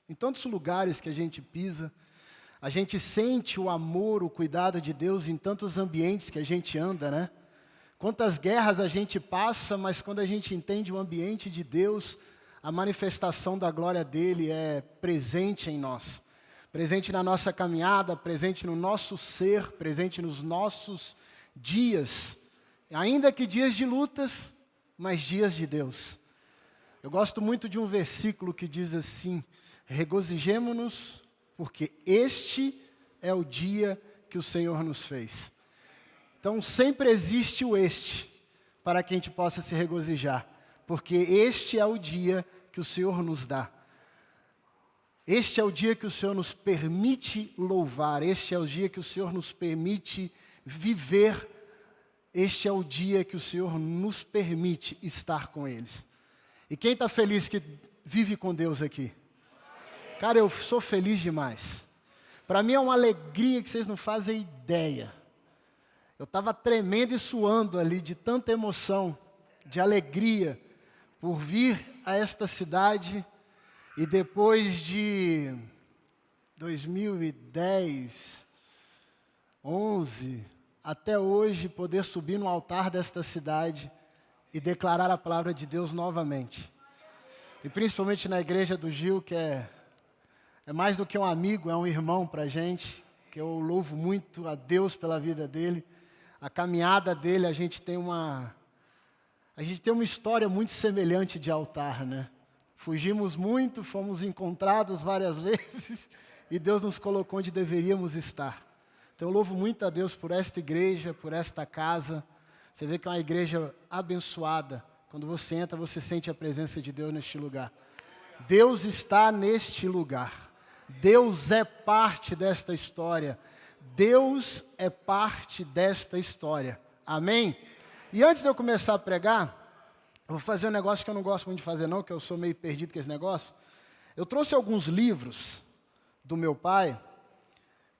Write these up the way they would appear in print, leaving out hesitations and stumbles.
Em tantos lugares que a gente pisa, a gente sente o amor, o cuidado de Deus em tantos ambientes que a gente anda, né? Quantas guerras a gente passa, mas quando a gente entende o ambiente de Deus, a manifestação da glória dele é presente em nós. Presente na nossa caminhada, presente no nosso ser, presente nos nossos dias. Ainda que dias de lutas, mas dias de Deus. Eu gosto muito de um versículo que diz assim: regozijemo-nos, porque este é o dia que o Senhor nos fez. Então sempre existe o este, para que a gente possa se regozijar, porque este é o dia que o Senhor nos dá. Este é o dia que o Senhor nos permite louvar, este é o dia que o Senhor nos permite viver, este é o dia que o Senhor nos permite estar com eles. E quem está feliz que vive com Deus aqui? Cara, eu sou feliz demais. Para mim é uma alegria que vocês não fazem ideia. Eu estava tremendo e suando ali de tanta emoção, de alegria, por vir a esta cidade e depois de 2010, 11, até hoje poder subir no altar desta cidade e declarar a palavra de Deus novamente. E principalmente na igreja do Gil, que é mais do que um amigo, é um irmão para a gente, que eu louvo muito a Deus pela vida dele. A caminhada dele, a gente tem uma história muito semelhante de altar, né? Fugimos muito, fomos encontrados várias vezes e Deus nos colocou onde deveríamos estar. Então eu louvo muito a Deus por esta igreja, por esta casa. Você vê que é uma igreja abençoada. Quando você entra, você sente a presença de Deus neste lugar. Deus está neste lugar. Deus é parte desta história. Deus é parte desta história. Amém? E antes de eu começar a pregar, eu vou fazer um negócio que eu não gosto muito de fazer não, que eu sou meio perdido com esse negócio. Eu trouxe alguns livros do meu pai.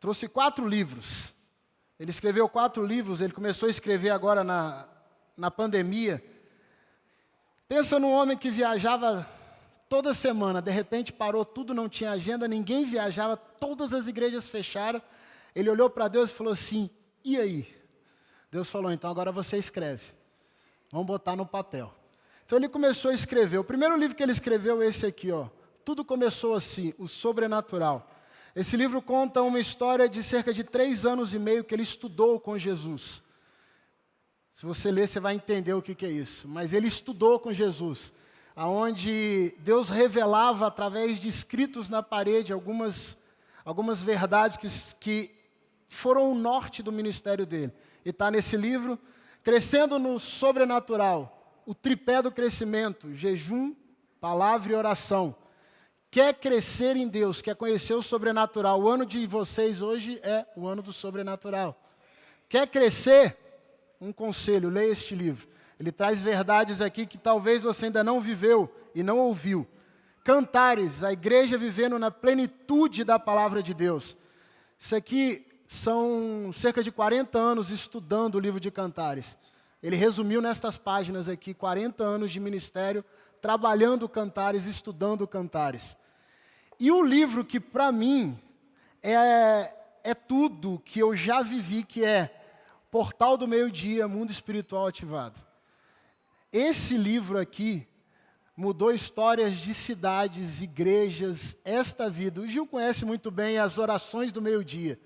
Trouxe 4 livros. Ele escreveu 4 livros, ele começou a escrever agora na pandemia. Pensa num homem que viajava toda semana, de repente parou tudo, não tinha agenda, ninguém viajava, todas as igrejas fecharam. Ele olhou para Deus e falou assim: e aí? Deus falou: então agora você escreve. Vamos botar no papel. Então ele começou a escrever. O primeiro livro que ele escreveu é esse aqui, ó. Tudo começou assim, o sobrenatural. Esse livro conta uma história de cerca de 3 anos e meio que ele estudou com Jesus. Se você ler, você vai entender o que é isso. Mas ele estudou com Jesus, aonde Deus revelava através de escritos na parede algumas verdades que foram o norte do ministério dele. E está nesse livro, Crescendo no Sobrenatural, o tripé do crescimento, jejum, palavra e oração. Quer crescer em Deus, quer conhecer o sobrenatural. O ano de vocês hoje é o ano do sobrenatural. Quer crescer? Um conselho, leia este livro. Ele traz verdades aqui que talvez você ainda não viveu e não ouviu. Cantares, a igreja vivendo na plenitude da palavra de Deus. Isso aqui são cerca de 40 anos estudando o livro de Cantares. Ele resumiu nestas páginas aqui 40 anos de ministério, trabalhando Cantares, estudando Cantares. E um livro que para mim é tudo que eu já vivi, que é Portal do Meio-Dia, Mundo Espiritual Ativado. Esse livro aqui mudou histórias de cidades, igrejas, esta vida. O Gil conhece muito bem as orações do meio-dia.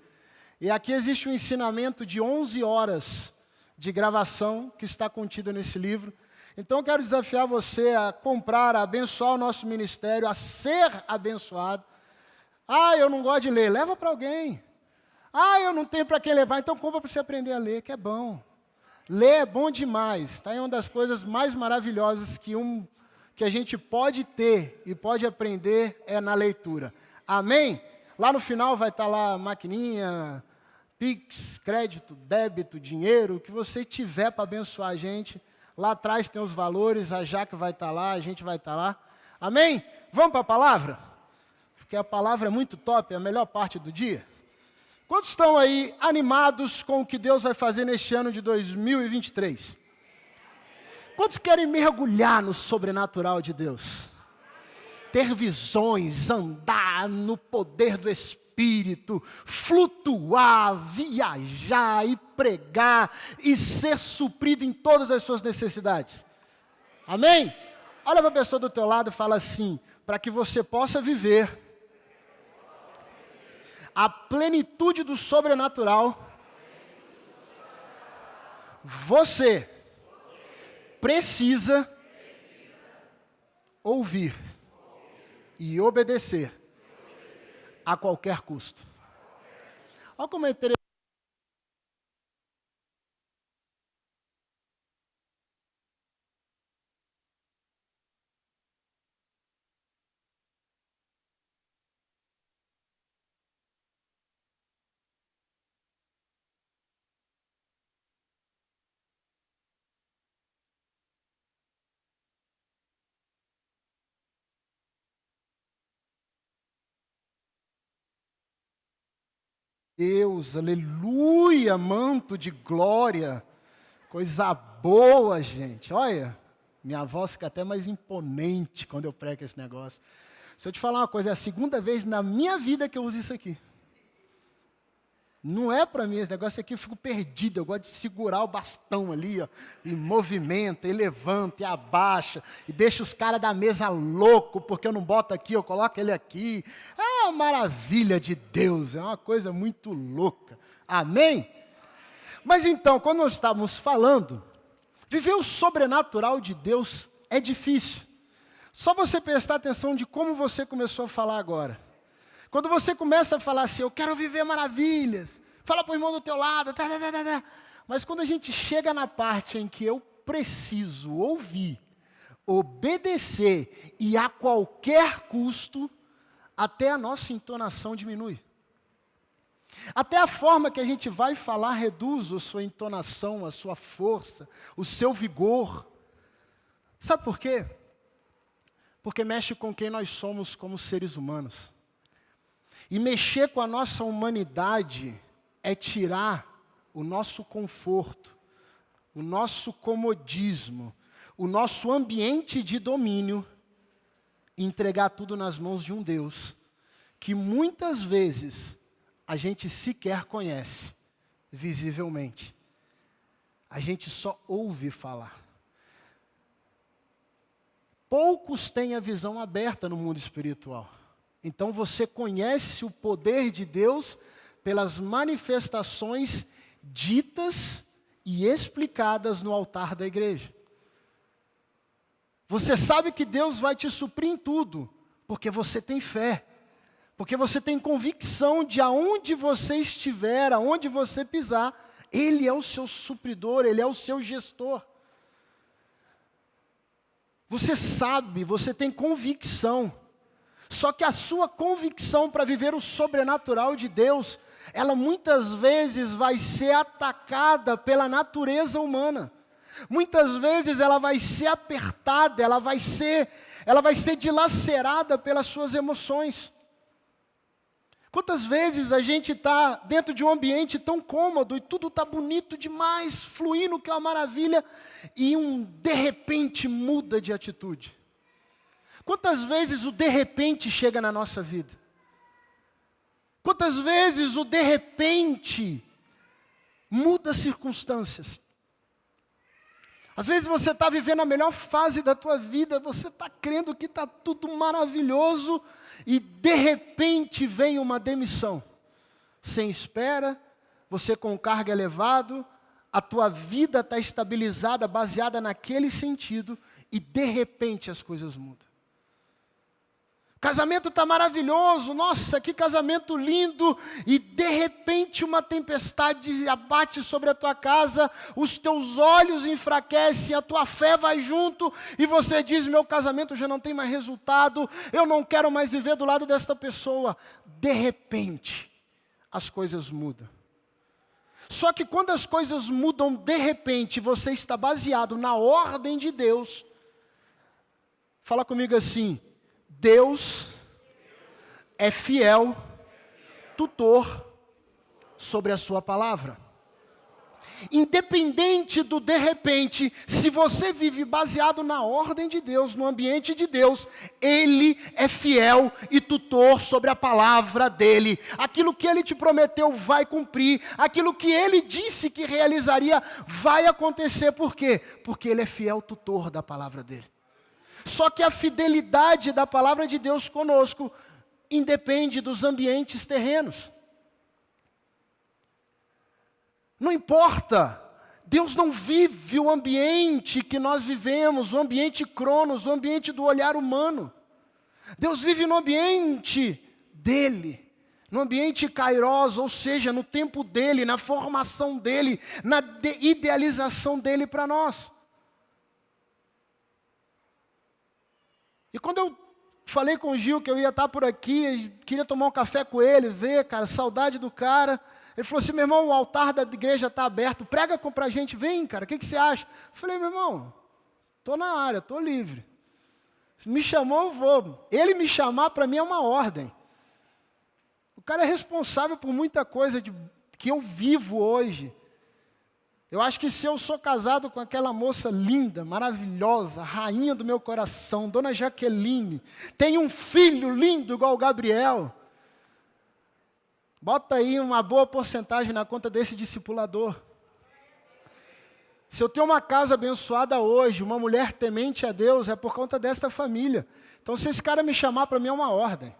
E aqui existe um ensinamento de 11 horas de gravação que está contido nesse livro. Então eu quero desafiar você a comprar, a abençoar o nosso ministério, a ser abençoado. Ah, eu não gosto de ler, leva para alguém. Ah, eu não tenho para quem levar, então compra para você aprender a ler, que é bom. Ler é bom demais, está em uma das coisas mais maravilhosas que a gente pode ter e pode aprender é na leitura. Amém? Lá no final vai estar lá a maquininha, Pix, crédito, débito, dinheiro, o que você tiver para abençoar a gente. Lá atrás tem os valores, a Jaque vai estar lá, a gente vai estar lá. Amém? Vamos para a palavra? Porque a palavra é muito top, é a melhor parte do dia. Quantos estão aí animados com o que Deus vai fazer neste ano de 2023? Quantos querem mergulhar no sobrenatural de Deus? ter visões, andar no poder do Espírito, flutuar, viajar e pregar e ser suprido em todas as suas necessidades. Amém? Olha para a pessoa do teu lado e fala assim: para que você possa viver a plenitude do sobrenatural, você precisa ouvir e obedecer a qualquer custo. Olha como é interessante. Deus, aleluia, manto de glória, coisa boa, gente. Olha, minha voz fica até mais imponente quando eu prego esse negócio. Se eu te falar uma coisa, é a segunda vez na minha vida que eu uso isso aqui. Não é para mim, esse negócio aqui eu fico perdido, eu gosto de segurar o bastão ali, ó, e movimenta, e levanta, e abaixa, e deixa os caras da mesa louco, porque eu não boto aqui, eu coloco ele aqui. É uma maravilha de Deus, é uma coisa muito louca. Amém? Mas então, quando nós estávamos falando, viver o sobrenatural de Deus é difícil. Só você prestar atenção de como você começou a falar agora. Quando você começa a falar assim, eu quero viver maravilhas, fala para o irmão do teu lado, mas quando a gente chega na parte em que eu preciso ouvir, obedecer e a qualquer custo, até a nossa entonação diminui. Até a forma que a gente vai falar reduz a sua entonação, a sua força, o seu vigor. Sabe por quê? Porque mexe com quem nós somos como seres humanos. E mexer com a nossa humanidade é tirar o nosso conforto, o nosso comodismo, o nosso ambiente de domínio e entregar tudo nas mãos de um Deus que muitas vezes a gente sequer conhece visivelmente. A gente só ouve falar. Poucos têm a visão aberta no mundo espiritual. Então você conhece o poder de Deus pelas manifestações ditas e explicadas no altar da igreja. Você sabe que Deus vai te suprir em tudo, porque você tem fé, porque você tem convicção de aonde você estiver, aonde você pisar, Ele é o seu supridor, Ele é o seu gestor. Você sabe, você tem convicção. Só que a sua convicção para viver o sobrenatural de Deus, ela muitas vezes vai ser atacada pela natureza humana. Muitas vezes ela vai ser apertada, ela vai ser dilacerada pelas suas emoções. Quantas vezes a gente está dentro de um ambiente tão cômodo e tudo está bonito demais, fluindo, que é uma maravilha, e de repente muda de atitude. Quantas vezes o de repente chega na nossa vida? Quantas vezes o de repente muda as circunstâncias? Às vezes você está vivendo a melhor fase da tua vida, você está crendo que está tudo maravilhoso e de repente vem uma demissão. Sem espera, você com cargo elevado, a tua vida está estabilizada, baseada naquele sentido e de repente as coisas mudam. Casamento está maravilhoso, nossa, que casamento lindo, e de repente uma tempestade abate sobre a tua casa, os teus olhos enfraquecem, a tua fé vai junto, e você diz, meu casamento já não tem mais resultado, eu não quero mais viver do lado desta pessoa. De repente, as coisas mudam. Só que quando as coisas mudam de repente, você está baseado na ordem de Deus. Fala comigo assim: Deus é fiel tutor sobre a sua palavra. independente do de repente, se você vive baseado na ordem de Deus, no ambiente de Deus, Ele é fiel e tutor sobre a palavra dEle. Aquilo que Ele te prometeu vai cumprir, aquilo que Ele disse que realizaria vai acontecer. Por quê? Porque Ele é fiel tutor da palavra dEle. Só que a fidelidade da palavra de Deus conosco independe dos ambientes terrenos. Não importa, Deus não vive o ambiente que nós vivemos, o ambiente cronos, o ambiente do olhar humano. Deus vive no ambiente dEle, no ambiente kairos, ou seja, no tempo dEle, na formação dEle, na idealização dEle para nós. E quando eu falei com o Gil que eu ia estar por aqui, queria tomar um café com ele, ver, cara, saudade do cara. Ele falou assim, meu irmão, o altar da igreja está aberto, prega pra gente, vem, cara, o que você acha? Eu falei, meu irmão, estou na área, estou livre. Me chamou, eu vou. Ele me chamar, para mim, é uma ordem. O cara é responsável por muita coisa que eu vivo hoje. Eu acho que se eu sou casado com aquela moça linda, maravilhosa, rainha do meu coração, Dona Jaqueline, tenho um filho lindo igual o Gabriel, bota aí uma boa porcentagem na conta desse discipulador. Se eu tenho uma casa abençoada hoje, uma mulher temente a Deus, é por conta desta família. Então, se esse cara me chamar, para mim é uma ordem.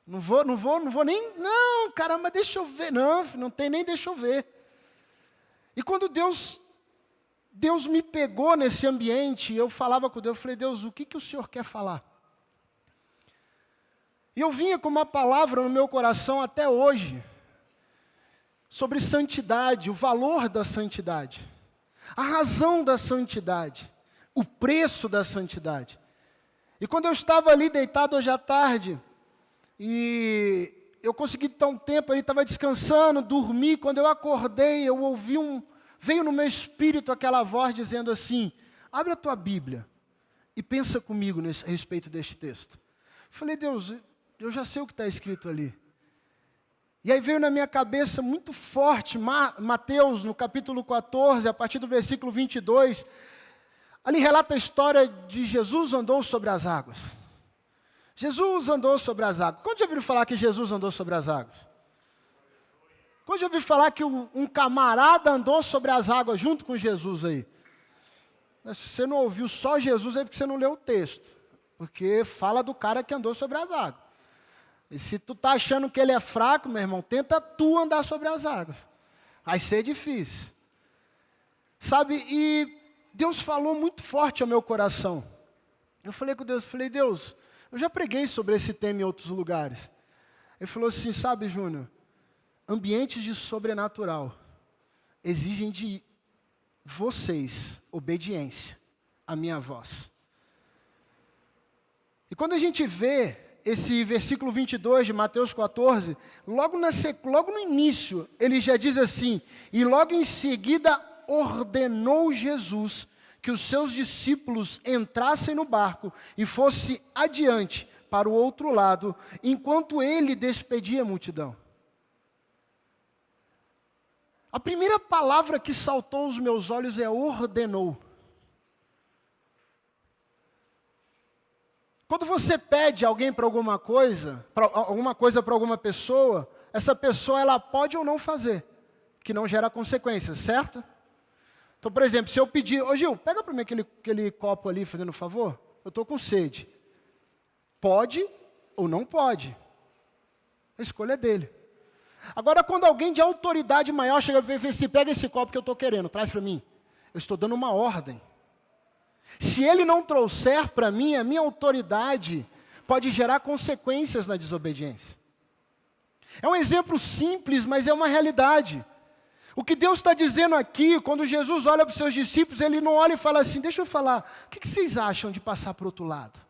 Não vou nem, não, cara, mas deixa eu ver. Não tem nem deixa eu ver. E quando Deus me pegou nesse ambiente, eu falava com Deus, eu falei, Deus, o que o Senhor quer falar? E eu vinha com uma palavra no meu coração até hoje, sobre santidade, o valor da santidade, a razão da santidade, o preço da santidade. E quando eu estava ali deitado hoje à tarde, e eu consegui estar um tempo ali, estava descansando, dormi, quando eu acordei, eu ouvi veio no meu espírito aquela voz dizendo assim, abre a tua Bíblia e pensa comigo a respeito deste texto. Eu falei, Deus, eu já sei o que está escrito ali. E aí veio na minha cabeça muito forte, Mateus, no capítulo 14, a partir do versículo 22, ali relata a história de Jesus andou sobre as águas. Jesus andou sobre as águas. Quando já ouviram falar que Jesus andou sobre as águas? Quando já ouviram falar que um camarada andou sobre as águas junto com Jesus aí? Mas se você não ouviu só Jesus, é porque você não leu o texto. Porque fala do cara que andou sobre as águas. E se tu tá achando que ele é fraco, meu irmão, tenta tu andar sobre as águas. Vai ser difícil. Sabe, e Deus falou muito forte ao meu coração. Eu falei com Deus, Deus, eu já preguei sobre esse tema em outros lugares. Ele falou assim, sabe, Júnior, ambientes de sobrenatural exigem de vocês obediência à minha voz. E quando a gente vê esse versículo 22 de Mateus 14, logo no início, ele já diz assim, e logo em seguida ordenou Jesus que os seus discípulos entrassem no barco e fossem adiante para o outro lado, enquanto ele despedia a multidão. A primeira palavra que saltou aos meus olhos é ordenou. Quando você pede alguém para alguma coisa para alguma pessoa, essa pessoa ela pode ou não fazer, que não gera consequências, certo? Então, por exemplo, se eu pedir, ô Gil, pega para mim aquele copo ali, fazendo um favor, eu estou com sede. Pode ou não pode. A escolha é dele. Agora, quando alguém de autoridade maior chega e fala assim, pega esse copo que eu estou querendo, traz para mim. Eu estou dando uma ordem. Se ele não trouxer para mim, a minha autoridade pode gerar consequências na desobediência. É um exemplo simples, mas é uma realidade. O que Deus está dizendo aqui, quando Jesus olha para os seus discípulos, ele não olha e fala assim, deixa eu falar, o que vocês acham de passar para o outro lado?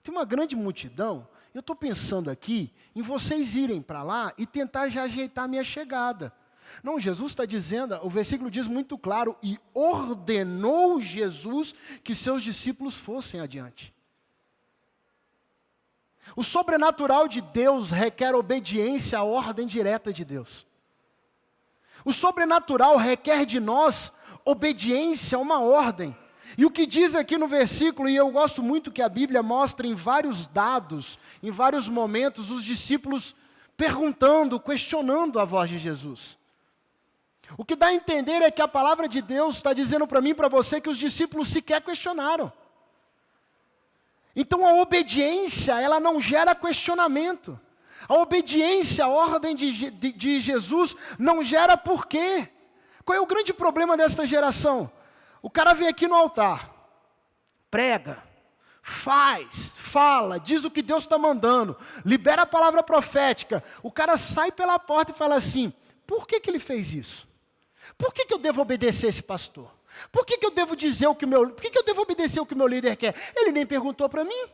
Tem uma grande multidão, eu estou pensando aqui em vocês irem para lá e tentar já ajeitar a minha chegada. Não, Jesus está dizendo, o versículo diz muito claro, e ordenou Jesus que seus discípulos fossem adiante. O sobrenatural de Deus requer obediência à ordem direta de Deus. O sobrenatural requer de nós obediência a uma ordem. E o que diz aqui no versículo, e eu gosto muito que a Bíblia mostra em vários dados, em vários momentos, os discípulos perguntando, questionando a voz de Jesus. O que dá a entender é que a palavra de Deus está dizendo para mim e para você que os discípulos sequer questionaram. Então a obediência, ela não gera questionamento. A obediência à ordem de Jesus não gera porquê. Qual é o grande problema desta geração? O cara vem aqui no altar, prega, faz, fala, diz o que Deus está mandando, libera a palavra profética. O cara sai pela porta e fala assim, por que ele fez isso? Por que eu devo obedecer esse pastor? Por que eu devo dizer por que eu devo obedecer o que o meu líder quer? Ele nem perguntou para mim.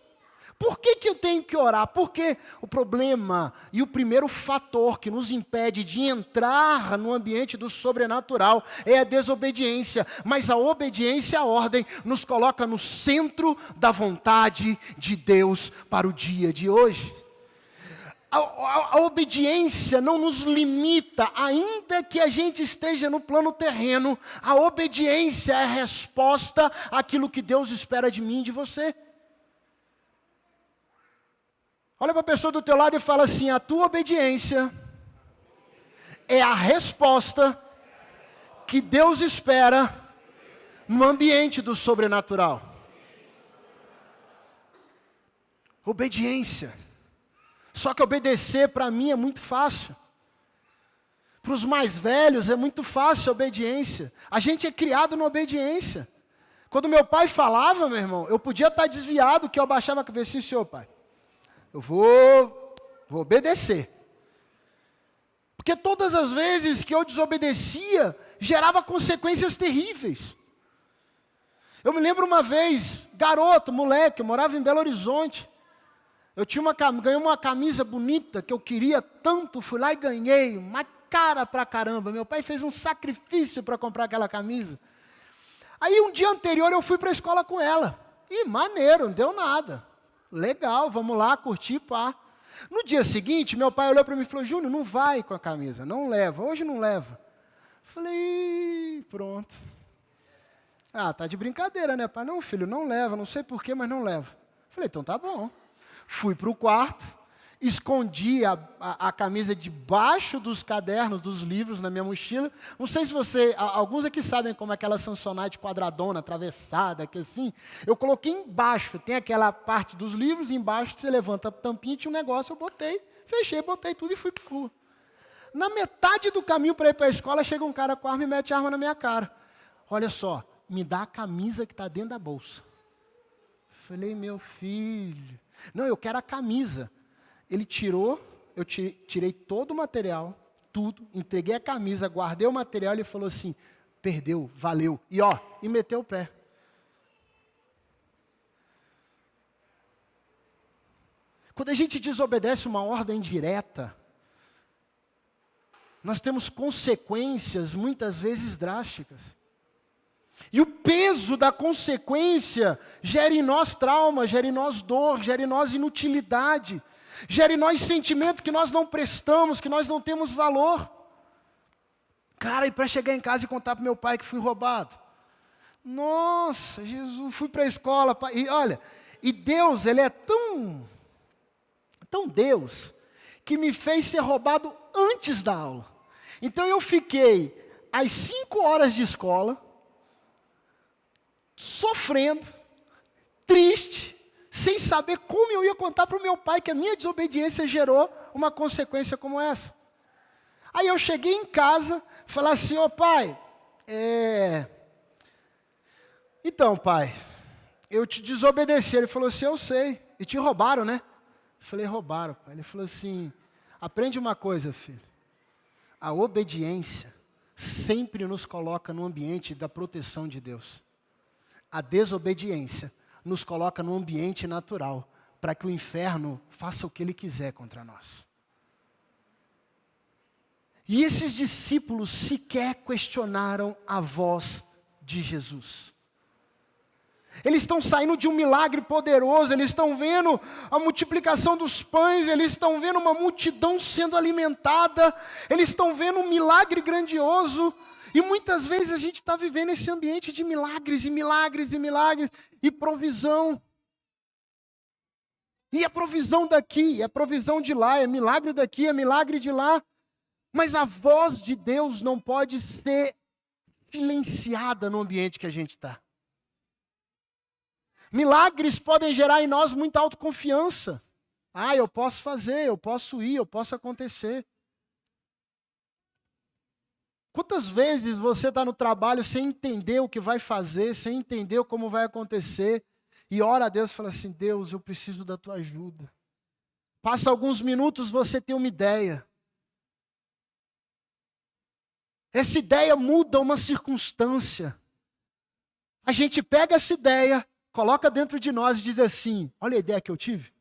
Por que eu tenho que orar? Porque o problema e o primeiro fator que nos impede de entrar no ambiente do sobrenatural é a desobediência. Mas a obediência à ordem nos coloca no centro da vontade de Deus para o dia de hoje. A obediência não nos limita, ainda que a gente esteja no plano terreno. A obediência é a resposta àquilo que Deus espera de mim e de você. Olha para a pessoa do teu lado e fala assim, a tua obediência é a resposta que Deus espera no ambiente do sobrenatural. Obediência. Só que obedecer para mim é muito fácil. Para os mais velhos é muito fácil a obediência. A gente é criado na obediência. Quando meu pai falava, meu irmão, eu podia estar desviado, que eu abaixava a cabeça assim, senhor pai, eu vou obedecer. Porque todas as vezes que eu desobedecia, gerava consequências terríveis. Eu me lembro uma vez, garoto, moleque, eu morava em Belo Horizonte. Eu ganhei uma camisa bonita que eu queria tanto, fui lá e ganhei, uma cara pra caramba. Meu pai fez um sacrifício para comprar aquela camisa. Aí um dia anterior eu fui para a escola com ela. E maneiro, não deu nada. Legal, vamos lá, curtir, pá. No dia seguinte, meu pai olhou para mim e falou, Júnior, não vai com a camisa, não leva, hoje não leva. Falei, pronto. Ah, tá de brincadeira, né, pai? Não, filho, não leva, não sei porquê, mas não leva. Falei, então tá bom. Fui para o quarto, escondi a camisa debaixo dos cadernos, dos livros na minha mochila. Não sei se alguns aqui sabem como é aquela Samsonite quadradona, atravessada, que assim. Eu coloquei embaixo, tem aquela parte dos livros, embaixo você levanta a tampinha, tinha um negócio, eu botei, fechei, botei tudo e fui para o rua. Na metade do caminho para ir para a escola, chega um cara com a arma e mete a arma na minha cara. Olha só, me dá a camisa que está dentro da bolsa. Falei, meu filho... Não, eu quero a camisa. Ele tirou, eu tirei todo o material, tudo, entreguei a camisa, guardei o material, ele falou assim, perdeu, valeu. E meteu o pé. Quando a gente desobedece uma ordem direta, nós temos consequências muitas vezes drásticas. E o peso da consequência gera em nós trauma, gera em nós dor, gera em nós inutilidade, gera em nós sentimento que nós não prestamos, que nós não temos valor. Cara, e para chegar em casa e contar para meu pai que fui roubado. Nossa, Jesus, fui para a escola. E olha, e Deus, Ele é tão Deus, que me fez ser roubado antes da aula. Então eu fiquei às 5 horas de escola, sofrendo, triste, sem saber como eu ia contar para o meu pai que a minha desobediência gerou uma consequência como essa. Aí eu cheguei em casa, falei assim, pai, então pai, eu te desobedeci. Ele falou assim, eu sei, e te roubaram, né? Eu falei, roubaram, pai. Ele falou assim, aprende uma coisa, filho, a obediência sempre nos coloca no ambiente da proteção de Deus. A desobediência nos coloca no ambiente natural, para que o inferno faça o que ele quiser contra nós. E esses discípulos sequer questionaram a voz de Jesus. Eles estão saindo de um milagre poderoso, eles estão vendo a multiplicação dos pães, eles estão vendo uma multidão sendo alimentada, eles estão vendo um milagre grandioso. E muitas vezes a gente está vivendo esse ambiente de milagres e milagres e milagres e provisão. E é provisão daqui, é provisão de lá, é milagre daqui, é milagre de lá. Mas a voz de Deus não pode ser silenciada no ambiente que a gente está. Milagres podem gerar em nós muita autoconfiança. Ah, eu posso fazer, eu posso ir, eu posso acontecer. Quantas vezes você está no trabalho sem entender o que vai fazer, sem entender como vai acontecer, e ora a Deus e fala assim, Deus, eu preciso da tua ajuda. Passa alguns minutos, você tem uma ideia. Essa ideia muda uma circunstância. A gente pega essa ideia, coloca dentro de nós e diz assim, olha a ideia que eu tive.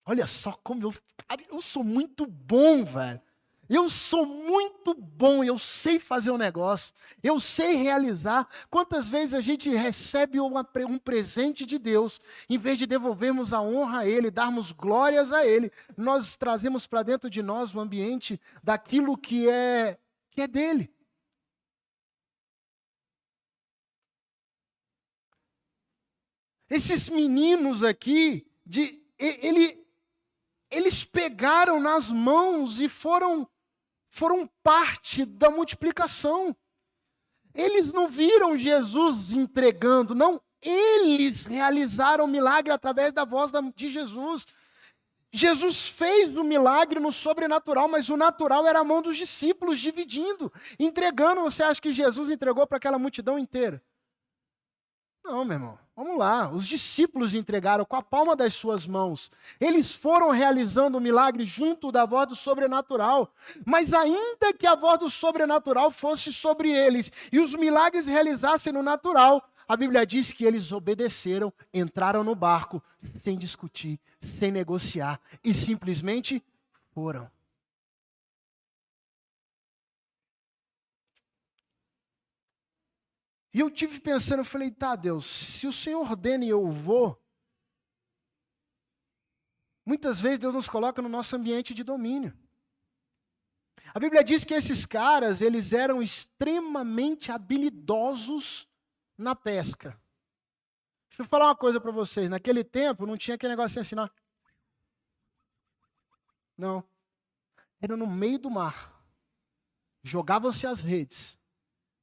Olha só como eu sou muito bom, velho. Eu sou muito bom, eu sei fazer um negócio, eu sei realizar. Quantas vezes a gente recebe um presente de Deus, em vez de devolvermos a honra a Ele, darmos glórias a Ele, nós trazemos para dentro de nós o ambiente daquilo que é dele. Esses meninos aqui, eles pegaram nas mãos e foram parte da multiplicação. Eles não viram Jesus entregando, não. Eles realizaram o milagre através da voz de Jesus. Jesus fez o milagre no sobrenatural, mas o natural era a mão dos discípulos dividindo, entregando. Você acha que Jesus entregou para aquela multidão inteira? Não, meu irmão, vamos lá. Os discípulos entregaram com a palma das suas mãos. Eles foram realizando o milagre junto da voz do sobrenatural. Mas ainda que a voz do sobrenatural fosse sobre eles e os milagres realizassem no natural, a Bíblia diz que eles obedeceram, entraram no barco sem discutir, sem negociar e simplesmente foram. E eu tive pensando, eu falei, tá, Deus, se o Senhor ordena e eu vou, muitas vezes Deus nos coloca no nosso ambiente de domínio. A Bíblia diz que esses caras, eles eram extremamente habilidosos na pesca. Deixa eu falar uma coisa para vocês, naquele tempo não tinha aquele negocinho assim, não. Não. Era no meio do mar. Jogavam-se as redes.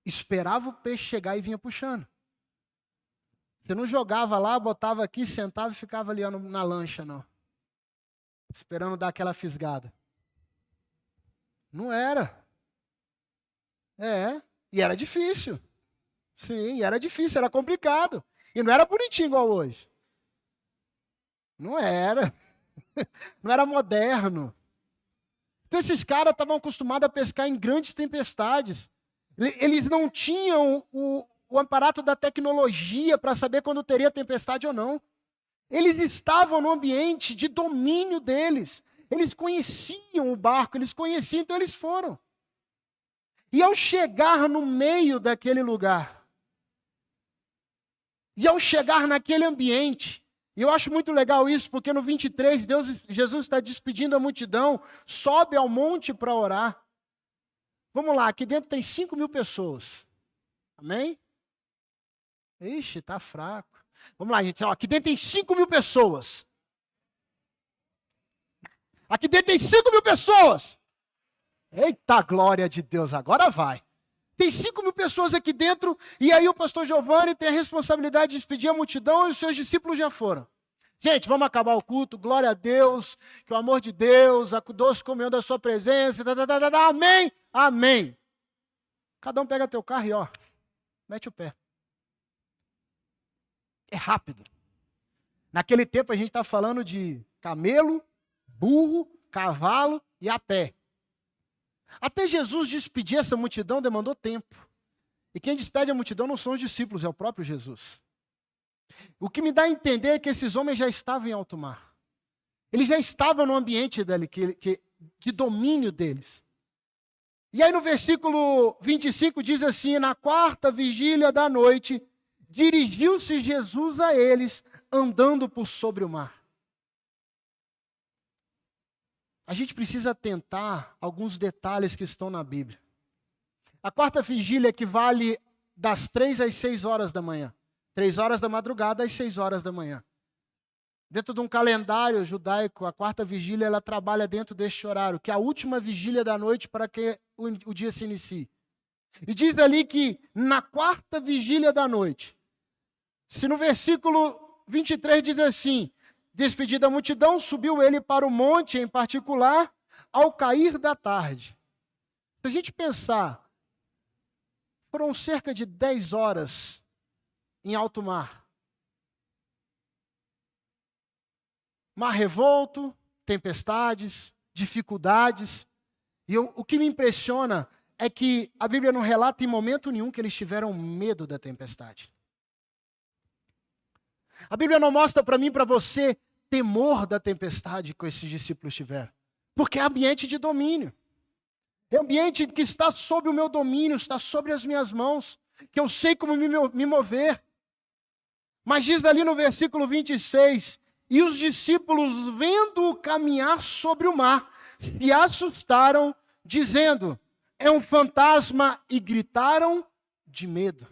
Esperava o peixe chegar e vinha puxando. Você não jogava lá, botava aqui, sentava e ficava ali na lancha, não. Esperando dar aquela fisgada. Não era. E era difícil. Sim, era difícil, era complicado. E não era bonitinho igual hoje. Não era. Não era moderno. Então esses caras estavam acostumados a pescar em grandes tempestades. Eles não tinham o aparato da tecnologia para saber quando teria tempestade ou não. Eles estavam no ambiente de domínio deles. Eles conheciam o barco, eles conheciam, então eles foram. E ao chegar no meio daquele lugar, e ao chegar naquele ambiente, e eu acho muito legal isso, porque no 23, Jesus está despedindo a multidão, sobe ao monte para orar. Vamos lá, aqui dentro tem 5.000 pessoas. Amém? Ixi, está fraco. Vamos lá, gente. Aqui dentro tem 5.000 pessoas. Aqui dentro tem 5.000 pessoas. Eita, glória de Deus, agora vai. Tem 5.000 pessoas aqui dentro, e aí o pastor Giovanni tem a responsabilidade de despedir a multidão e os seus discípulos já foram. Gente, vamos acabar o culto, glória a Deus, que o amor de Deus, a doce comunhão da sua presença, amém, amém. Cada um pega teu carro e mete o pé. É rápido. Naquele tempo a gente está falando de camelo, burro, cavalo e a pé. Até Jesus despedir essa multidão demandou tempo. E quem despede a multidão não são os discípulos, é o próprio Jesus. O que me dá a entender é que esses homens já estavam em alto mar. Eles já estavam no ambiente dele, de domínio deles. E aí no versículo 25 diz assim, na 4ª vigília da noite, dirigiu-se Jesus a eles, andando por sobre o mar. A gente precisa atentar a alguns detalhes que estão na Bíblia. A quarta vigília equivale das 3 às 6 horas da manhã. 3 horas da madrugada às 6 horas da manhã. Dentro de um calendário judaico, a quarta vigília ela trabalha dentro deste horário, que é a última vigília da noite para que o dia se inicie. E diz ali que na quarta vigília da noite, se no versículo 23 diz assim, despedida a multidão, subiu ele para o monte em particular, ao cair da tarde. Se a gente pensar, foram cerca de 10 horas em alto mar. Mar revolto, tempestades, dificuldades. E o que me impressiona é que a Bíblia não relata em momento nenhum que eles tiveram medo da tempestade. A Bíblia não mostra para mim e para você temor da tempestade que esses discípulos tiveram. Porque é ambiente de domínio. É ambiente que está sob o meu domínio, está sobre as minhas mãos, que eu sei como me mover. Mas diz ali no versículo 26, e os discípulos, vendo-o caminhar sobre o mar, se assustaram, dizendo, é um fantasma, e gritaram de medo.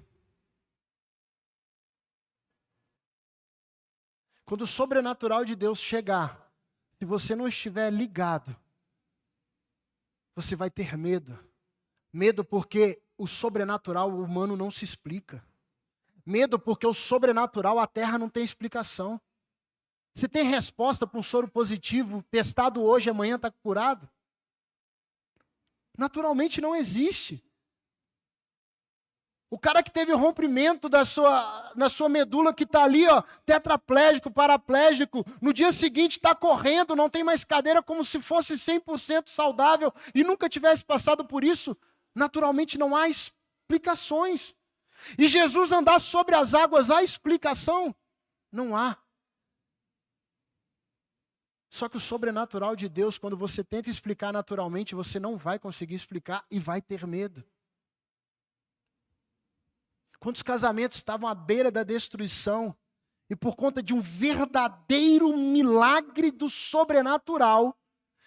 Quando o sobrenatural de Deus chegar, se você não estiver ligado, você vai ter medo. Medo porque o sobrenatural humano não se explica. Medo porque o sobrenatural, a terra não tem explicação. Você tem resposta para um soro positivo, testado hoje, amanhã está curado? Naturalmente não existe. O cara que teve o rompimento na sua medula, que está ali, ó, tetraplégico, paraplégico, no dia seguinte está correndo, não tem mais cadeira, como se fosse 100% saudável e nunca tivesse passado por isso, naturalmente não há explicações. E Jesus andar sobre as águas, há explicação? Não há. Só que o sobrenatural de Deus, quando você tenta explicar naturalmente, você não vai conseguir explicar e vai ter medo. Quantos casamentos estavam à beira da destruição e por conta de um verdadeiro milagre do sobrenatural,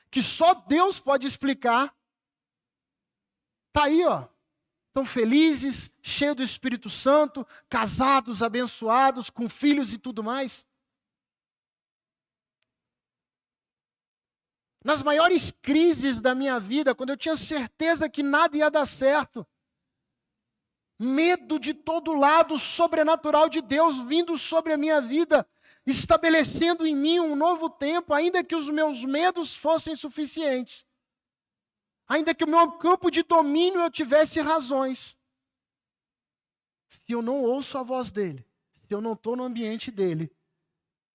que só Deus pode explicar, está aí, ó. Estão felizes, cheios do Espírito Santo, casados, abençoados, com filhos e tudo mais. Nas maiores crises da minha vida, quando eu tinha certeza que nada ia dar certo, medo de todo lado, sobrenatural de Deus vindo sobre a minha vida, estabelecendo em mim um novo tempo, ainda que os meus medos fossem suficientes. Ainda que o meu campo de domínio eu tivesse razões. Se eu não ouço a voz dele, se eu não estou no ambiente dele,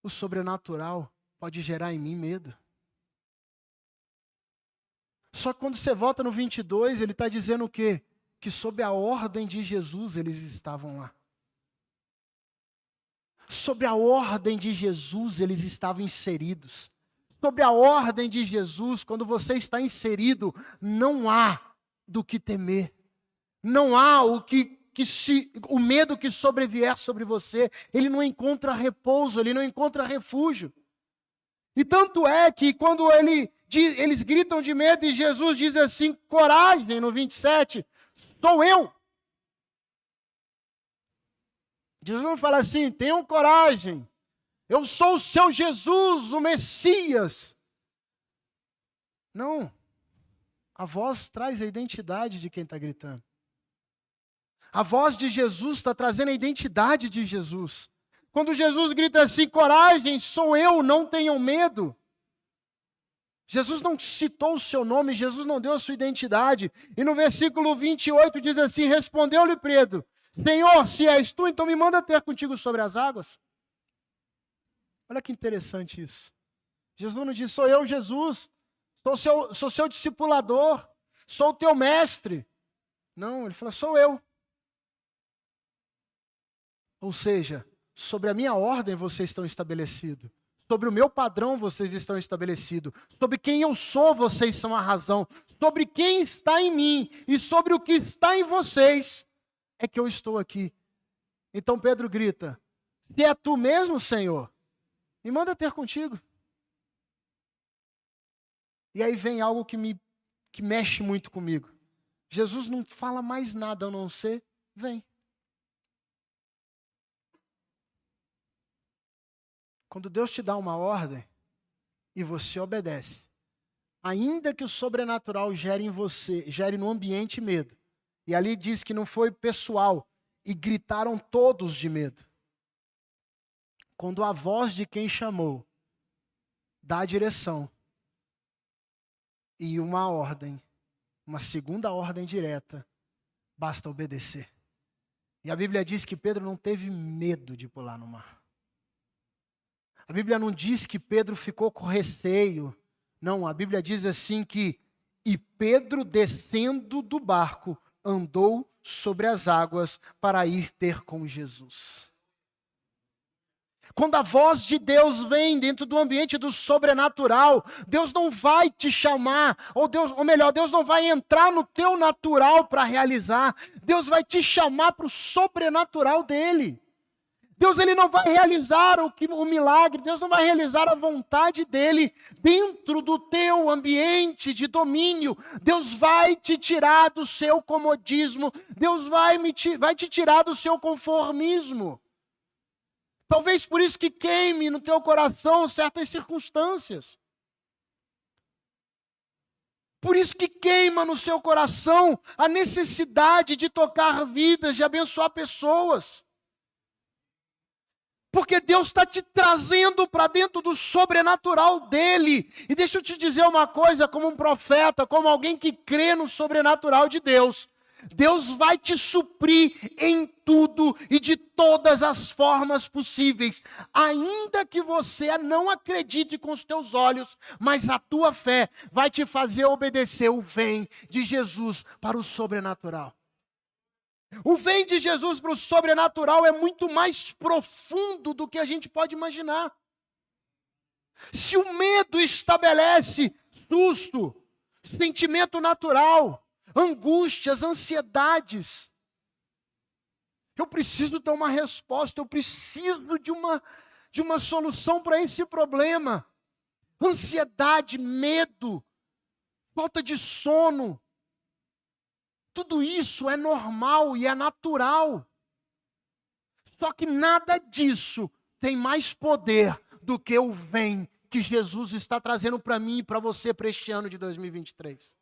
o sobrenatural pode gerar em mim medo. Só que quando você volta no 22, ele está dizendo o quê? Que sob a ordem de Jesus eles estavam lá. Sob a ordem de Jesus eles estavam inseridos. Sob a ordem de Jesus, quando você está inserido, não há do que temer. Não há o medo que sobrevier sobre você. Ele não encontra repouso, ele não encontra refúgio. E tanto é que quando eles gritam de medo e Jesus diz assim, coragem, no 27, sou eu. Jesus não fala assim, tenham coragem. Eu sou o seu Jesus, o Messias. Não. A voz traz a identidade de quem está gritando. A voz de Jesus está trazendo a identidade de Jesus. Quando Jesus grita assim, coragem, sou eu, não tenham medo. Jesus não citou o seu nome, Jesus não deu a sua identidade. E no versículo 28 diz assim, respondeu-lhe Pedro, Senhor, se és tu, então me manda ter contigo sobre as águas. Olha que interessante isso. Jesus não diz, sou eu, Jesus, sou seu discipulador, sou o teu mestre. Não, ele fala, sou eu. Ou seja, sobre a minha ordem vocês estão estabelecidos. Sobre o meu padrão vocês estão estabelecidos. Sobre quem eu sou vocês são a razão. Sobre quem está em mim e sobre o que está em vocês é que eu estou aqui. Então Pedro grita: se é tu mesmo, Senhor, me manda ter contigo. E aí vem algo que mexe muito comigo. Jesus não fala mais nada a não ser: vem. Quando Deus te dá uma ordem e você obedece, ainda que o sobrenatural gere em você, gere no ambiente medo. E ali diz que não foi pessoal, e gritaram todos de medo. Quando a voz de quem chamou dá a direção e uma ordem, uma segunda ordem direta, basta obedecer. E a Bíblia diz que Pedro não teve medo de pular no mar. A Bíblia não diz que Pedro ficou com receio. Não, a Bíblia diz assim que: e Pedro, descendo do barco, andou sobre as águas para ir ter com Jesus. Quando a voz de Deus vem dentro do ambiente do sobrenatural, Deus não vai te chamar, ou melhor, Deus não vai entrar no teu natural para realizar. Deus vai te chamar para o sobrenatural dele. Deus ele não vai realizar o milagre, Deus não vai realizar a vontade dele dentro do teu ambiente de domínio. Deus vai te tirar do seu comodismo, Deus vai te tirar do seu conformismo. Talvez por isso que queime no teu coração certas circunstâncias. Por isso que queima no seu coração a necessidade de tocar vidas, de abençoar pessoas. Porque Deus está te trazendo para dentro do sobrenatural dele. E deixa eu te dizer uma coisa, como um profeta, como alguém que crê no sobrenatural de Deus. Deus vai te suprir em tudo e de todas as formas possíveis. Ainda que você não acredite com os teus olhos, mas a tua fé vai te fazer obedecer o vem de Jesus para o sobrenatural. O vem de Jesus para o sobrenatural é muito mais profundo do que a gente pode imaginar. Se o medo estabelece susto, sentimento natural, angústias, ansiedades, eu preciso ter uma resposta, eu preciso de uma solução para esse problema. Ansiedade, medo, falta de sono, tudo isso é normal e é natural. Só que nada disso tem mais poder do que o vem que Jesus está trazendo para mim e para você para este ano de 2023.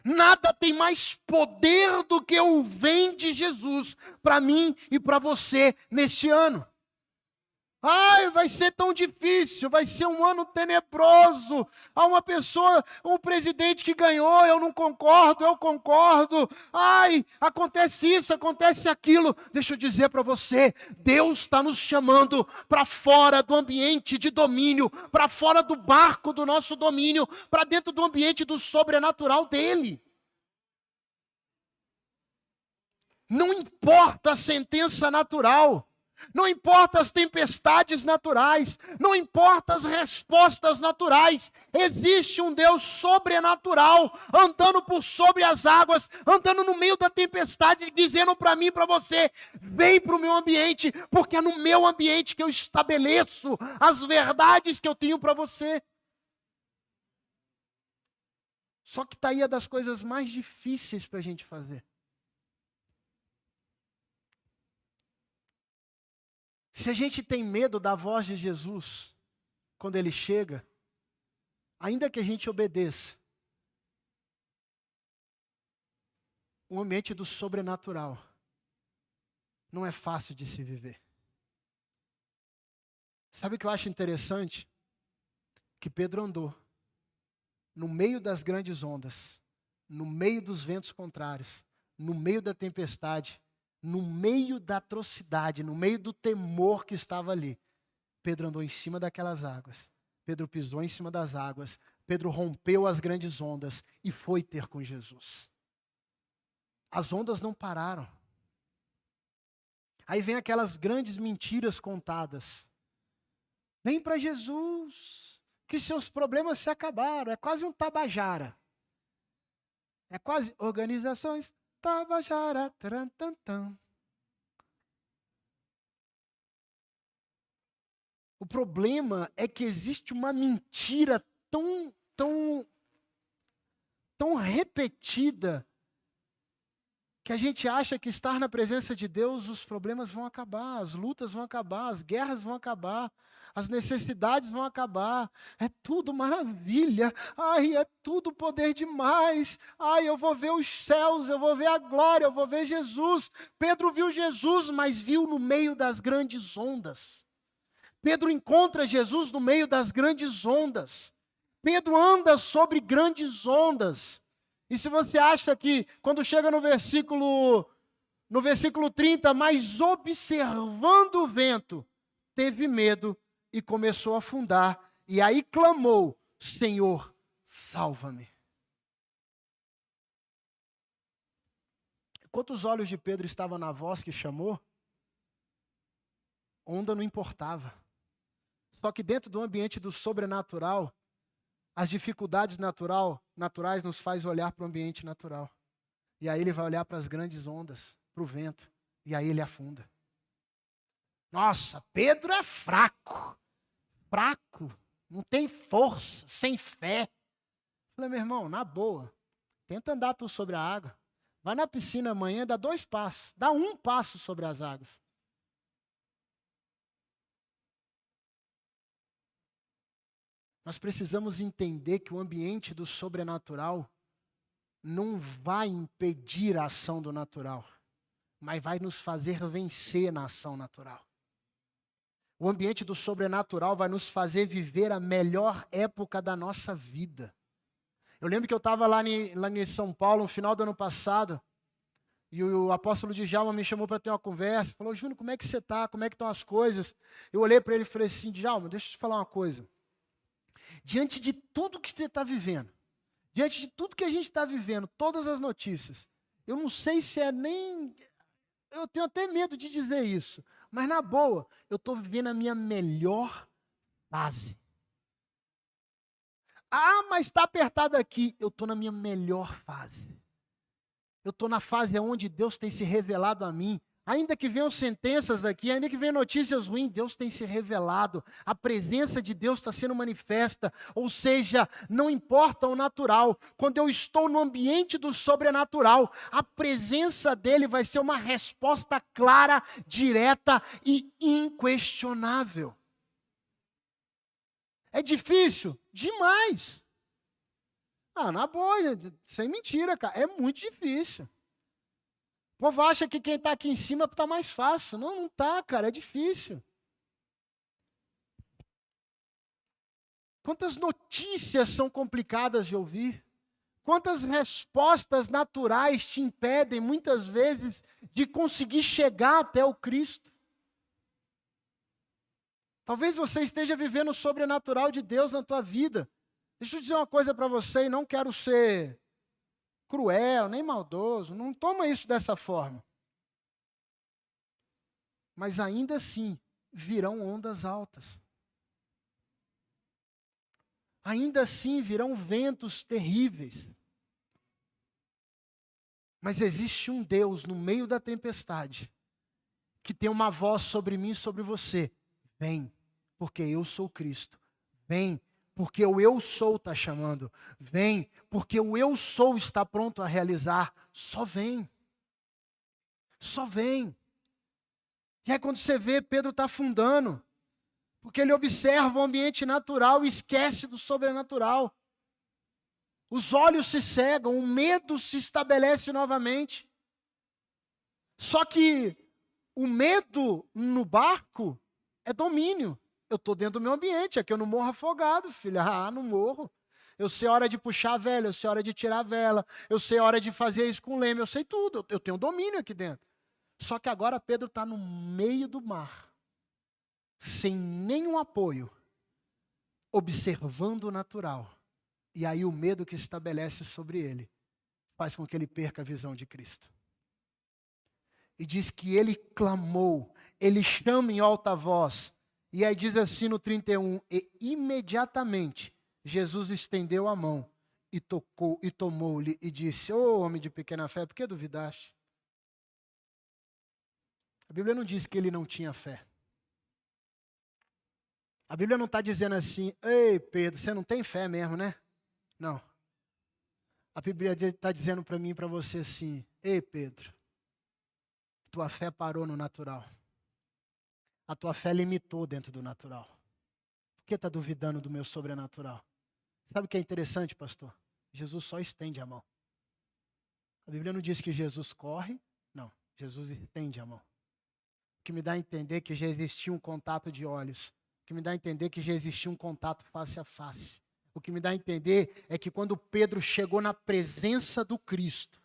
Nada tem mais poder do que o vem de Jesus para mim e para você neste ano. Ai, vai ser tão difícil, vai ser um ano tenebroso. Há uma pessoa, um presidente que ganhou, eu não concordo, eu concordo. Ai, acontece isso, acontece aquilo. Deixa eu dizer para você, Deus está nos chamando para fora do ambiente de domínio, para fora do barco do nosso domínio, para dentro do ambiente do sobrenatural dele. Não importa a sentença natural. Não importa as tempestades naturais, não importa as respostas naturais, existe um Deus sobrenatural, andando por sobre as águas, andando no meio da tempestade, dizendo para mim e para você, vem para o meu ambiente, porque é no meu ambiente que eu estabeleço as verdades que eu tenho para você. Só que está aí a das coisas mais difíceis para a gente fazer. Se a gente tem medo da voz de Jesus, quando Ele chega, ainda que a gente obedeça, o ambiente do sobrenatural não é fácil de se viver. Sabe o que eu acho interessante? Que Pedro andou no meio das grandes ondas, no meio dos ventos contrários, no meio da tempestade, no meio da atrocidade, no meio do temor que estava ali. Pedro andou em cima daquelas águas. Pedro pisou em cima das águas. Pedro rompeu as grandes ondas e foi ter com Jesus. As ondas não pararam. Aí vem aquelas grandes mentiras contadas. Vem para Jesus, que seus problemas se acabaram. É quase um tabajara. É quase organizações Tabajara. Taran, tan, tan. O problema é que existe uma mentira tão repetida que a gente acha que estar na presença de Deus, os problemas vão acabar, as lutas vão acabar, as guerras vão acabar, as necessidades vão acabar, é tudo maravilha, ai, é tudo poder demais, ai, eu vou ver os céus, eu vou ver a glória, eu vou ver Jesus. Pedro viu Jesus, mas viu no meio das grandes ondas. Pedro encontra Jesus no meio das grandes ondas. Pedro anda sobre grandes ondas. E se você acha que, quando chega no versículo 30, mas observando o vento, teve medo e começou a afundar. E aí clamou: Senhor, salva-me. Enquanto os olhos de Pedro estavam na voz que chamou, onda não importava. Só que dentro do ambiente do sobrenatural, as dificuldades naturais nos faz olhar para o ambiente natural. E aí ele vai olhar para as grandes ondas, para o vento, e aí ele afunda. Nossa, Pedro é fraco, não tem força, sem fé. Falei, meu irmão, na boa, tenta andar tu sobre a água. Vai na piscina amanhã, dá 2 passos, dá 1 passo sobre as águas. Nós precisamos entender que o ambiente do sobrenatural não vai impedir a ação do natural, mas vai nos fazer vencer na ação natural. O ambiente do sobrenatural vai nos fazer viver a melhor época da nossa vida. Eu lembro que eu estava lá em São Paulo, no final do ano passado, e o apóstolo Djalma me chamou para ter uma conversa, falou: Júnior, como é que você está? Como é que estão as coisas? Eu olhei para ele e falei assim: Djalma, deixa eu te falar uma coisa. Diante de tudo que você está vivendo, diante de tudo que a gente está vivendo, todas as notícias, eu não sei se é nem... Eu tenho até medo de dizer isso, mas na boa, eu estou vivendo a minha melhor fase. Ah, mas está apertado aqui. Eu estou na minha melhor fase. Eu estou na fase onde Deus tem se revelado a mim. Ainda que venham sentenças aqui, ainda que venham notícias ruins, Deus tem se revelado. A presença de Deus está sendo manifesta. Ou seja, não importa o natural. Quando eu estou no ambiente do sobrenatural, a presença dele vai ser uma resposta clara, direta e inquestionável. É difícil? Demais. Ah, na boa, sem mentira, cara. É muito difícil. O povo acha que quem está aqui em cima está mais fácil. Não, não está, cara, é difícil. Quantas notícias são complicadas de ouvir? Quantas respostas naturais te impedem, muitas vezes, de conseguir chegar até o Cristo? Talvez você esteja vivendo o sobrenatural de Deus na tua vida. Deixa eu dizer uma coisa para você, e não quero ser cruel, nem maldoso, não toma isso dessa forma. Mas ainda assim, virão ondas altas. Ainda assim, virão ventos terríveis. Mas existe um Deus no meio da tempestade, que tem uma voz sobre mim e sobre você. Vem, porque eu sou Cristo. Vem, porque o eu sou está chamando. Vem, porque o eu sou está pronto a realizar. Só vem. Só vem. E aí quando você vê, Pedro está afundando. Porque ele observa o ambiente natural e esquece do sobrenatural. Os olhos se cegam, o medo se estabelece novamente. Só que o medo no barco é domínio. Eu estou dentro do meu ambiente, aqui eu não morro afogado, filha. Ah, não morro. Eu sei a hora de puxar a vela, eu sei a hora de tirar a vela, eu sei a hora de fazer isso com o leme, eu sei tudo, eu tenho domínio aqui dentro. Só que agora Pedro está no meio do mar, sem nenhum apoio, observando o natural. E aí o medo que se estabelece sobre ele faz com que ele perca a visão de Cristo. E diz que ele clamou, ele chama em alta voz. E aí diz assim no 31, e imediatamente Jesus estendeu a mão e tocou e tomou-lhe e disse: ô homem de pequena fé, por que duvidaste? A Bíblia não diz que ele não tinha fé. A Bíblia não está dizendo assim, ei Pedro, você não tem fé mesmo, né? Não. A Bíblia está dizendo para mim e para você assim, ei Pedro, tua fé parou no natural. A tua fé limitou dentro do natural. Por que está duvidando do meu sobrenatural? Sabe o que é interessante, pastor? Jesus só estende a mão. A Bíblia não diz que Jesus corre, não. Jesus estende a mão. O que me dá a entender que já existia um contato de olhos. O que me dá a entender que já existia um contato face a face. O que me dá a entender é que quando Pedro chegou na presença do Cristo,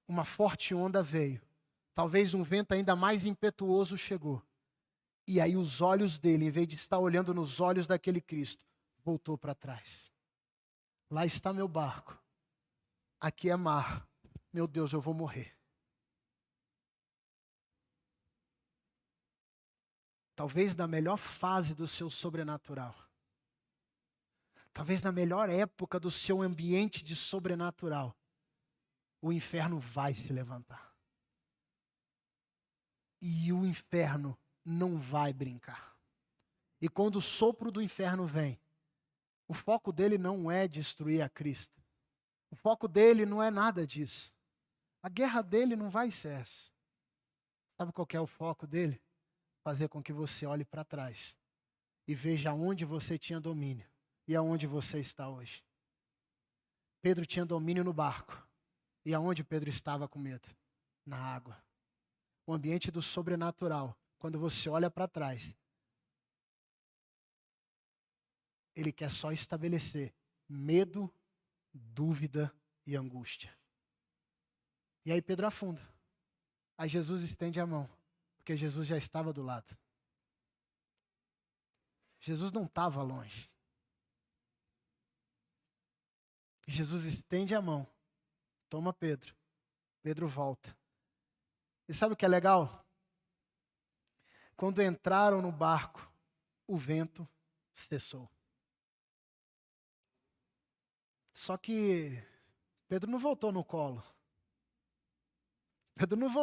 uma forte onda veio. Talvez um vento ainda mais impetuoso chegou. E aí os olhos dele, em vez de estar olhando nos olhos daquele Cristo, voltou para trás. Lá está meu barco. Aqui é mar. Meu Deus, eu vou morrer. Talvez na melhor fase do seu sobrenatural. Talvez na melhor época do seu ambiente de sobrenatural. O inferno vai se levantar. E o inferno não vai brincar. E quando o sopro do inferno vem, o foco dele não é destruir a Cristo. O foco dele não é nada disso. A guerra dele não vai ser essa. Sabe qual que é o foco dele? Fazer com que você olhe para trás e veja onde você tinha domínio e aonde você está hoje. Pedro tinha domínio no barco. E aonde Pedro estava com medo? Na água. O ambiente do sobrenatural, quando você olha para trás, ele quer só estabelecer medo, dúvida e angústia. E aí Pedro afunda. Aí Jesus estende a mão, porque Jesus já estava do lado. Jesus não estava longe. Jesus estende a mão, toma Pedro. Pedro volta. E sabe o que é legal? Quando entraram no barco, o vento cessou. Só que Pedro não voltou no colo. Pedro não voltou.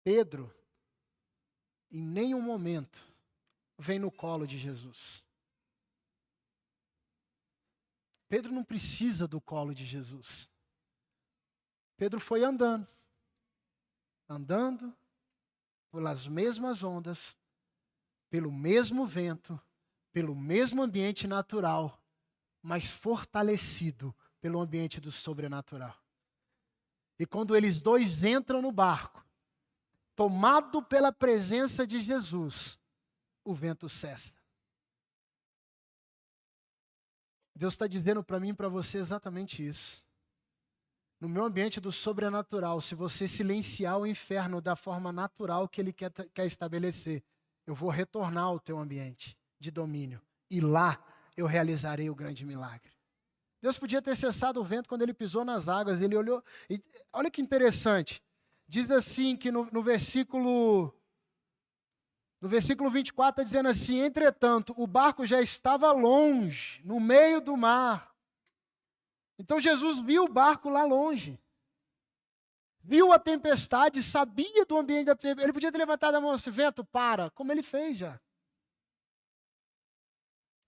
Pedro, em nenhum momento, vem no colo de Jesus. Pedro não precisa do colo de Jesus. Pedro foi andando. Andando pelas mesmas ondas, pelo mesmo vento, pelo mesmo ambiente natural, mas fortalecido pelo ambiente do sobrenatural. E quando eles dois entram no barco, tomado pela presença de Jesus, o vento cessa. Deus está dizendo para mim e para você exatamente isso. No meu ambiente do sobrenatural, se você silenciar o inferno da forma natural que ele quer estabelecer, eu vou retornar ao teu ambiente de domínio. E lá eu realizarei o grande milagre. Deus podia ter cessado o vento quando ele pisou nas águas. Ele olhou. E, olha que interessante. Diz assim que no versículo 24 está dizendo assim: entretanto, o barco já estava longe, no meio do mar. Então Jesus viu o barco lá longe. Viu a tempestade, sabia do ambiente da tempestade. Ele podia ter levantado a mão assim: vento, para, como ele fez já.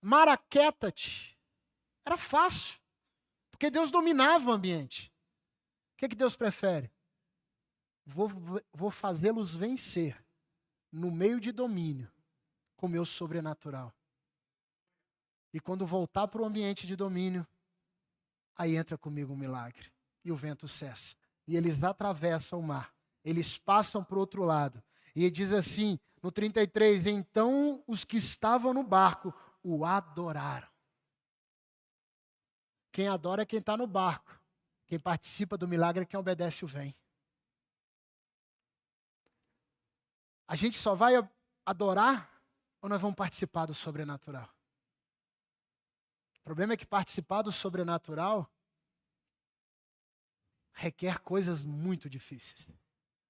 Mar, aquieta-te. Era fácil, porque Deus dominava o ambiente. O que Deus prefere? Vou fazê-los vencer no meio de domínio com o meu sobrenatural. E quando voltar para o ambiente de domínio, aí entra comigo um milagre. E o vento cessa. E eles atravessam o mar. eles passam para o outro lado. E diz assim, no 33, então os que estavam no barco o adoraram. Quem adora é quem está no barco. Quem participa do milagre é quem obedece o vem. A gente só vai adorar ou nós vamos participar do sobrenatural? O problema é que participar do sobrenatural requer coisas muito difíceis.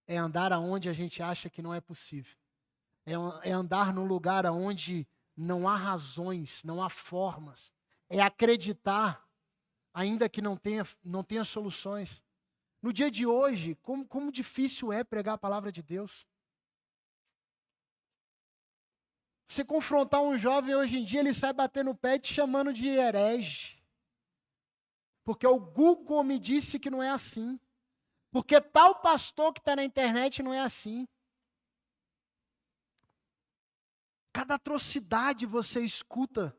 É andar aonde a gente acha que não é possível. É andar num lugar onde não há razões, não há formas. É acreditar, ainda que não tenha soluções. No dia de hoje, como difícil é pregar a palavra de Deus. Você confrontar um jovem hoje em dia, ele sai batendo no pé te chamando de herege. Porque o Google me disse que não é assim. Porque tal pastor que está na internet não é assim. Cada atrocidade você escuta.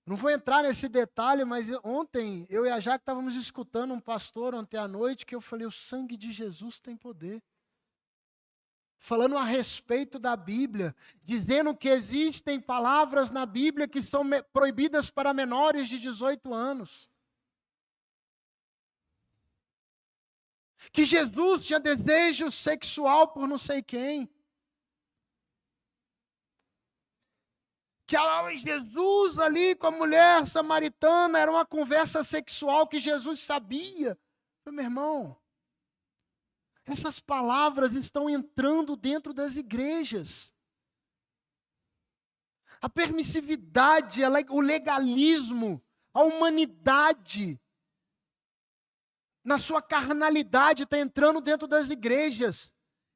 Não vou entrar nesse detalhe, mas ontem eu e a Jaque estávamos escutando um pastor ontem à noite que eu falei, o sangue de Jesus tem poder. Falando a respeito da Bíblia, dizendo que existem palavras na Bíblia que são proibidas para menores de 18 anos. Que Jesus tinha desejo sexual por não sei quem. Que Jesus ali com a mulher samaritana era uma conversa sexual que Jesus sabia. Meu irmão, essas palavras estão entrando dentro das igrejas. A permissividade, o legalismo, a humanidade, na sua carnalidade, está entrando dentro das igrejas.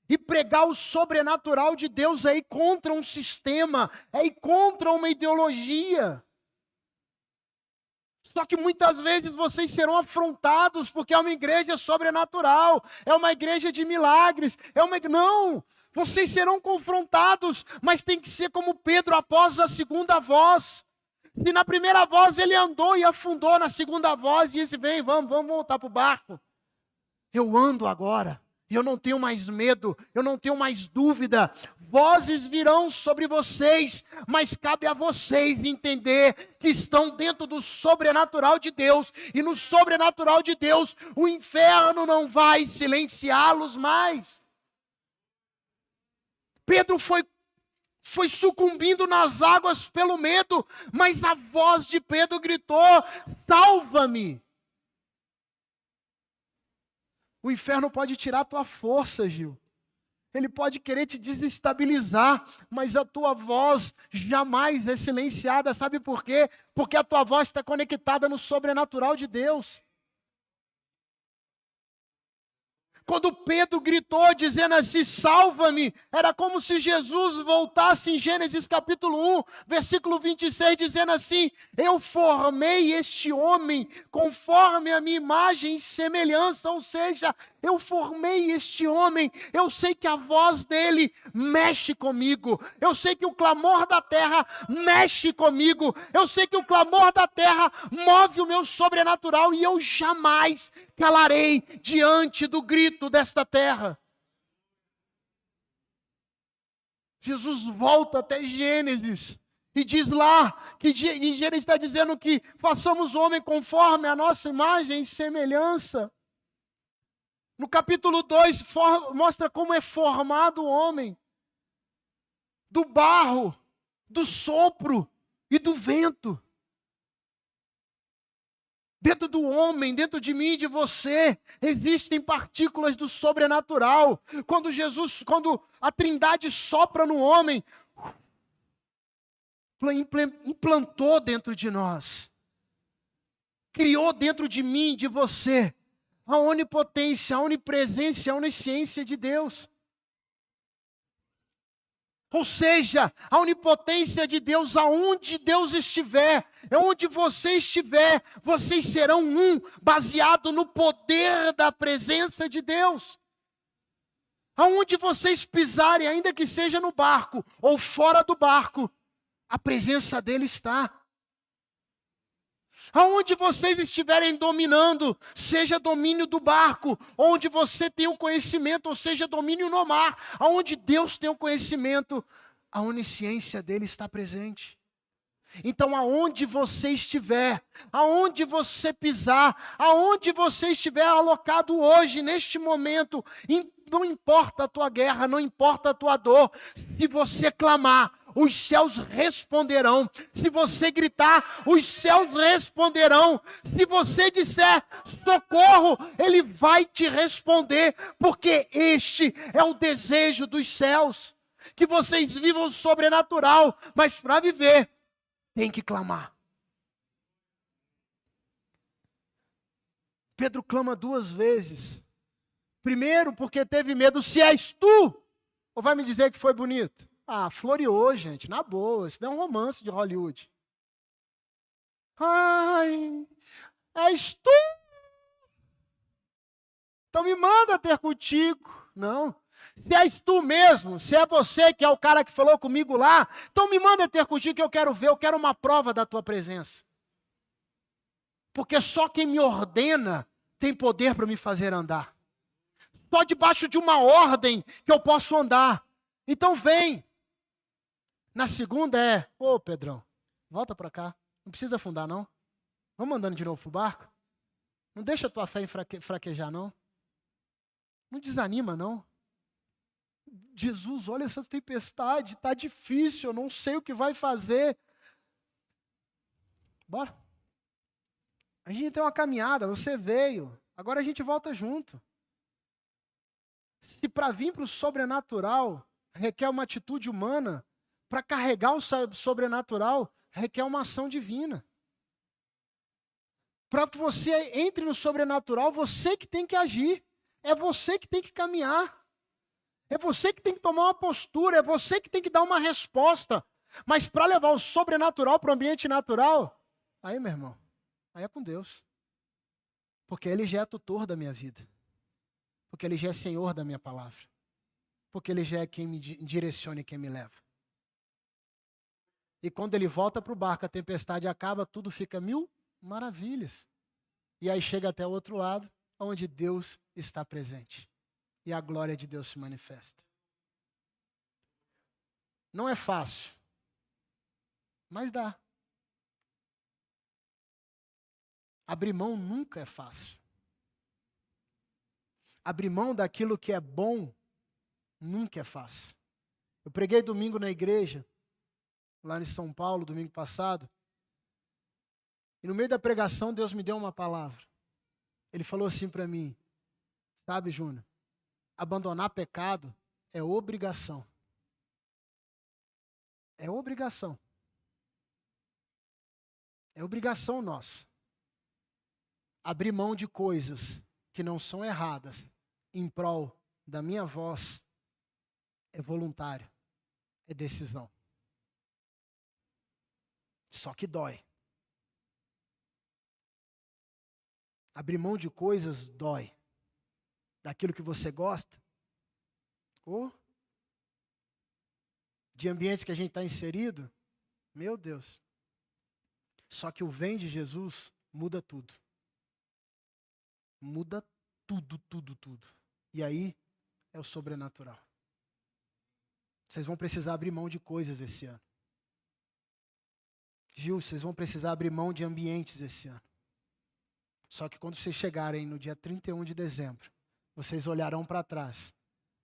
E pregar o sobrenatural de Deus é ir contra um sistema, é ir contra uma ideologia. Só que muitas vezes vocês serão afrontados porque é uma igreja sobrenatural, é uma igreja de milagres, Não, vocês serão confrontados, mas tem que ser como Pedro após a segunda voz. Se na primeira voz ele andou e afundou, na segunda voz disse, vem, vamos voltar para o barco. Eu ando agora. Eu não tenho mais medo, eu não tenho mais dúvida. Vozes virão sobre vocês, mas cabe a vocês entender que estão dentro do sobrenatural de Deus. E no sobrenatural de Deus, o inferno não vai silenciá-los mais. Pedro foi sucumbindo nas águas pelo medo, mas a voz de Pedro gritou, salva-me. O inferno pode tirar a tua força, Gil. Ele pode querer te desestabilizar, mas a tua voz jamais é silenciada. Sabe por quê? Porque a tua voz está conectada no sobrenatural de Deus. Quando Pedro gritou dizendo assim, salva-me, era como se Jesus voltasse em Gênesis capítulo 1, versículo 26, dizendo assim, eu formei este homem conforme a minha imagem e semelhança, ou seja, eu formei este homem, eu sei que a voz dele mexe comigo, eu sei que o clamor da terra mexe comigo, eu sei que o clamor da terra move o meu sobrenatural e eu jamais calarei diante do grito desta terra. Jesus volta até Gênesis e diz lá, que em Gênesis está dizendo que façamos o homem conforme a nossa imagem e semelhança. No capítulo 2 mostra como é formado o homem. Do barro, do sopro e do vento. Dentro do homem, dentro de mim e de você, existem partículas do sobrenatural. Quando a Trindade sopra no homem, implantou dentro de nós. Criou dentro de mim e de você a onipotência, a onipresença, a onisciência de Deus. Ou seja, a onipotência de Deus, aonde Deus estiver, onde você estiver, vocês serão baseado no poder da presença de Deus. Aonde vocês pisarem, ainda que seja no barco ou fora do barco, a presença dele está. Aonde vocês estiverem dominando, seja domínio do barco, onde você tem o conhecimento, ou seja, domínio no mar, aonde Deus tem o conhecimento, a onisciência dele está presente. Então, aonde você estiver, aonde você pisar, aonde você estiver alocado hoje, neste momento, não importa a tua guerra, não importa a tua dor, se você clamar, os céus responderão. Se você gritar, os céus responderão. Se você disser socorro, ele vai te responder, porque este é o desejo dos céus, que vocês vivam o sobrenatural, mas para viver, tem que clamar. Pedro clama 2 vezes. Primeiro, porque teve medo, se és tu, ou vai me dizer que foi bonito? Ah, floreou, gente, na boa, isso não é um romance de Hollywood. Ai, és tu? Então me manda ter contigo. Não. Se és tu mesmo, se é você que é o cara que falou comigo lá, então me manda ter contigo que eu quero ver, eu quero uma prova da tua presença. Porque só quem me ordena tem poder para me fazer andar. Só debaixo de uma ordem que eu posso andar. Então vem. Na segunda ô Pedrão, volta para cá. Não precisa afundar não. Vamos andando de novo pro barco. Não deixa a tua fé fraquejar não. Não desanima não. Jesus, olha essa tempestade, está difícil, eu não sei o que vai fazer. Bora. A gente tem uma caminhada, você veio, agora a gente volta junto. Se para vir para o sobrenatural requer uma atitude humana, para carregar o sobrenatural requer uma ação divina. Para que você entre no sobrenatural, você que tem que agir, é você que tem que caminhar. É você que tem que tomar uma postura, é você que tem que dar uma resposta. Mas para levar o sobrenatural para o ambiente natural, aí, meu irmão, aí é com Deus. Porque Ele já é tutor da minha vida. Porque Ele já é Senhor da minha palavra. Porque Ele já é quem me direciona e quem me leva. E quando Ele volta para o barco, a tempestade acaba, tudo fica 1000 maravilhas. E aí chega até o outro lado, onde Deus está presente. E a glória de Deus se manifesta. Não é fácil, mas dá. Abrir mão nunca é fácil. Abrir mão daquilo que é bom nunca é fácil. Eu preguei domingo na igreja, lá em São Paulo, domingo passado, e no meio da pregação Deus me deu uma palavra. Ele falou assim para mim, sabe, Júnior? Abandonar pecado é obrigação. É obrigação. É obrigação nossa. Abrir mão de coisas que não são erradas em prol da minha voz é voluntário. É decisão. Só que dói. Abrir mão de coisas dói. Daquilo que você gosta, ou de ambientes que a gente está inserido, meu Deus. Só que o vem de Jesus muda tudo. Muda tudo, tudo, tudo. E aí é o sobrenatural. Vocês vão precisar abrir mão de coisas esse ano. Gil, vocês vão precisar abrir mão de ambientes esse ano. Só que quando vocês chegarem no dia 31 de dezembro, vocês olharão para trás.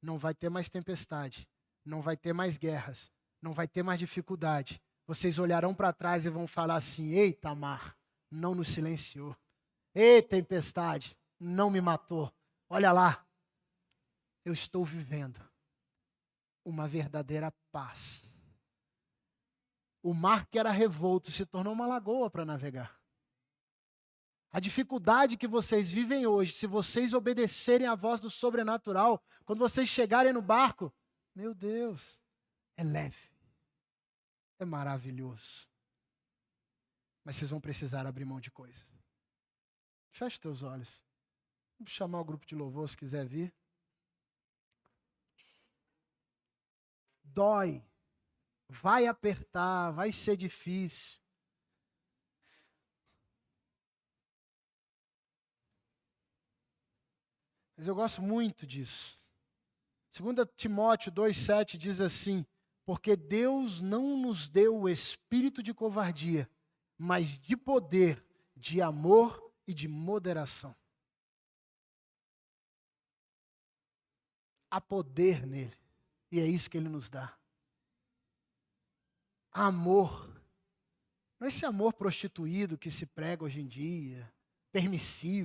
Não vai ter mais tempestade. Não vai ter mais guerras. Não vai ter mais dificuldade. Vocês olharão para trás e vão falar assim, eita mar, não nos silenciou. Ei, tempestade, não me matou. Olha lá, eu estou vivendo uma verdadeira paz. O mar que era revolto se tornou uma lagoa para navegar. A dificuldade que vocês vivem hoje, se vocês obedecerem à voz do sobrenatural, quando vocês chegarem no barco, meu Deus, é leve, é maravilhoso. Mas vocês vão precisar abrir mão de coisas. Feche teus olhos. Vamos chamar o grupo de louvor se quiser vir. Dói, vai apertar, vai ser difícil. Mas eu gosto muito disso. 2 Timóteo 2,7 diz assim: porque Deus não nos deu o espírito de covardia, mas de poder, de amor e de moderação. Há poder nele, e é isso que ele nos dá. Amor. Não é esse amor prostituído que se prega hoje em dia, permissivo.